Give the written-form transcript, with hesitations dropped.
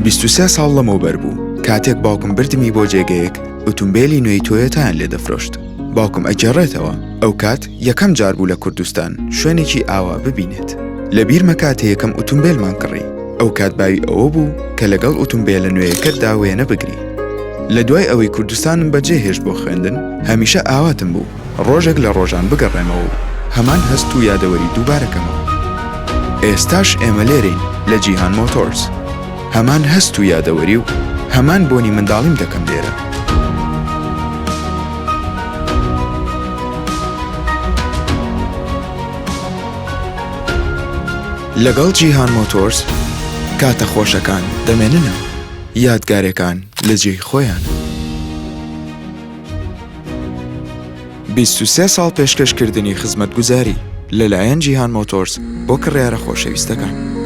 23 ساڵ لەمەوبەر بوو کاتێک باوکم بردمی بۆ جێگەیەک ئۆتۆمبیلی نوێی تۆیۆتایان لێ دەفرۆشت. باوکم ئەگەڕێتەوە ئەو کات یەکەم جار بوو لە کوردستان شوێنێکی ئاوا ببینێت. لە بیرمە کاتێ یەکەم ئۆتۆمبیلمان کڕی. ئەو کات باوی ئەوە بوو کە لەگەڵ ئۆتۆمبیلە نوێیەکەتدا وێنە بگری. لە دوای ئەوەی کوردستانم بەجێ هێشت بۆ خوێندن هەمیشە ئاواتم بوو ڕۆژێک لە ڕۆژان بگەڕێمەوە هەمان هەست و یادەوەری دووبارەکەمەوە. ئێستاش ئێمە لێرەین لە جیهان مۆتۆرس. هەمان هەست و یادەوەری و هەمان بۆنی منداڵیم دەکەم لێرە. لەگەڵ جیهان مۆتۆرس کاتە خۆشەکان دەمێننەوە، یادگارەکان لە جێی خۆیان. 23 ساڵ پێشکەشکردنی خزمەتگوزاری لەلایەن جیهان مۆتۆرس بۆ کڕیارە خۆشەویستەکان.